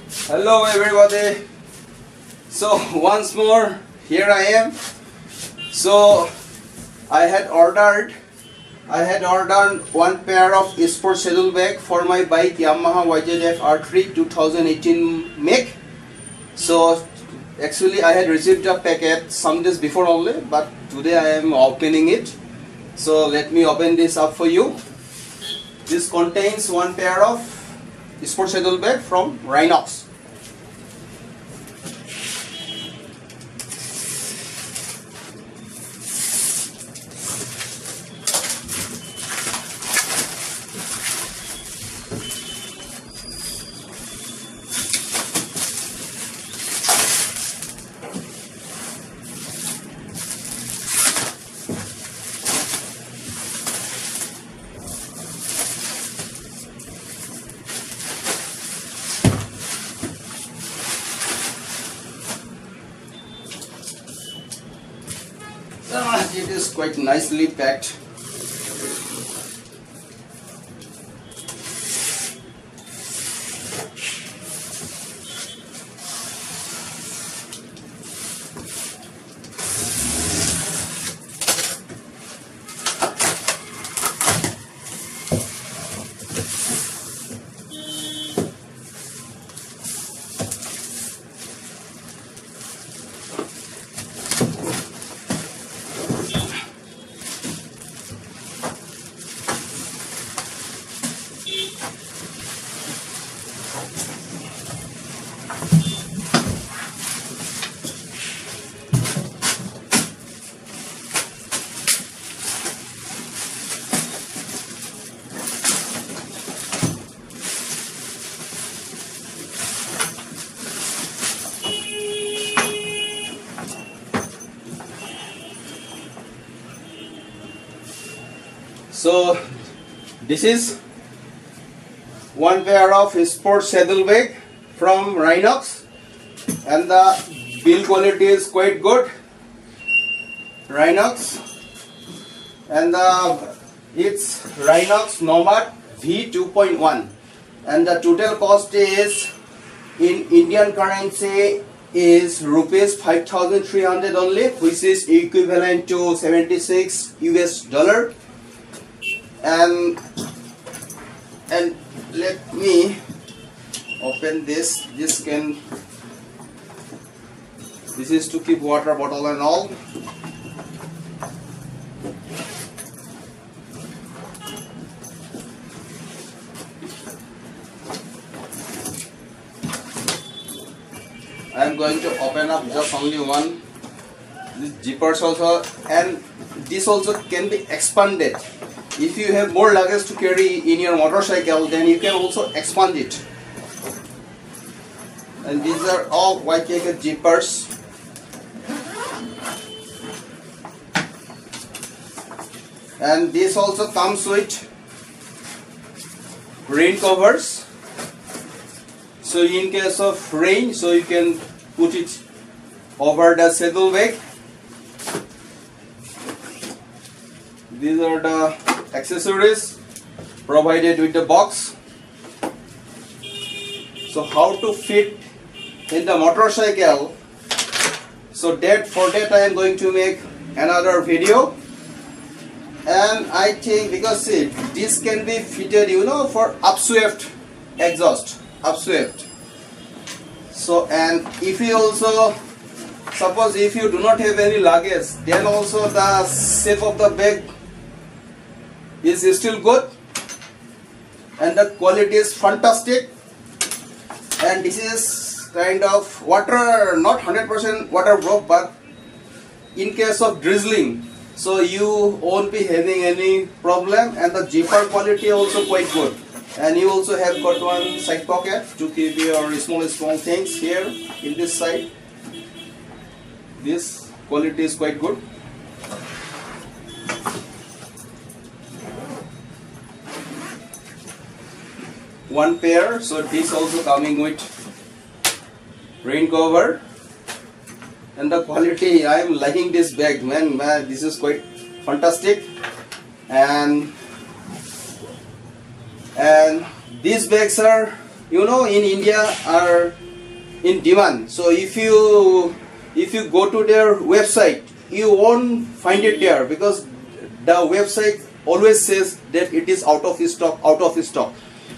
Hello everybody. So once more here I am. So I had ordered one pair of sport saddle bag for my bike Yamaha YZF R3 2018 make. So actually I had received a packet some days before only, but today I am opening it. So let me open this up for you. This contains one pair of sport saddle bag from RYNOX. It is quite nicely packed. So this is one pair of sport saddle bag from RYNOX, and the build quality is quite good. RYNOX, and it's RYNOX NOMAD V2.1, and the total cost is in Indian currency is rupees 5,300 only, which is equivalent to 76 US dollar. And let me open this. This is to keep water bottle and all. I am going to open up just only one. This zippers also, and this also can be expanded. If you have more luggage to carry in your motorcycle, then you can also expand it. And these are all white jacket zippers. And this also comes with rain covers. So in case of rain, so you can put it over the saddle bag. These are the accessories provided with the box. So how to fit in the motorcycle, so for that I am going to make another video. And I think, because see, this can be fitted, for upswept exhaust, upswept. So, and if you also, suppose if you do not have any luggage, then also the shape of the bag is still good, and the quality is fantastic. And this is kind of water, not 100% waterproof, but in case of drizzling, so you won't be having any problem. And the zipper quality also quite good. And you also have got one side pocket to keep your small things here in this side. This quality is quite good. One pair, so this also coming with rain cover, and the quality, I am liking this bag, man, this is quite fantastic. And these bags are you know, in India are in demand. So if you go to their website, you won't find it there, because the website always says that it is out of stock.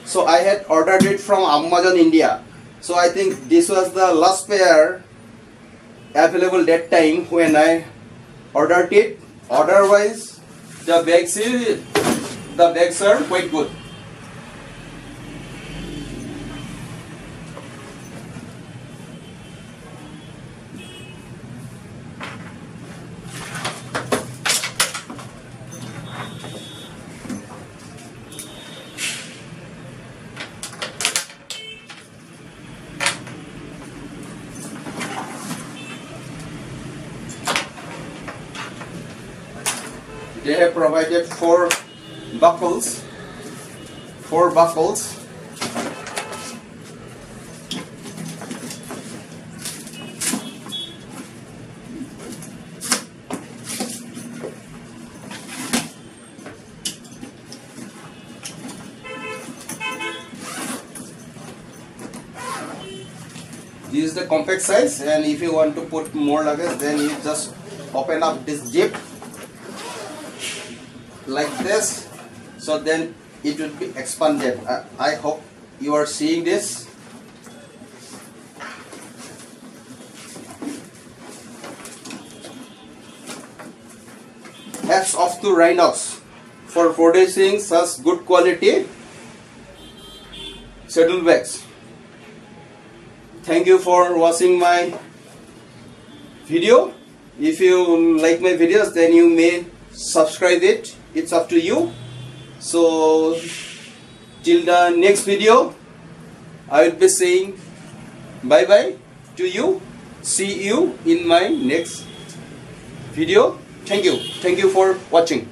So I had ordered it from Amazon India. So I think this was the last pair available that time when I ordered it. Otherwise, the bags are quite good. They have provided four buckles. This is the compact size, and if you want to put more luggage, then you just open up this zip like this, so then it will be expanded. I hope you are seeing this. Hats off to RYNOX for producing such good quality saddle bags. Thank you for watching my video. If you like my videos, then you may subscribe it. It's up to you. So till the next video, I will be saying bye bye to you. See you in my next video. Thank you for watching.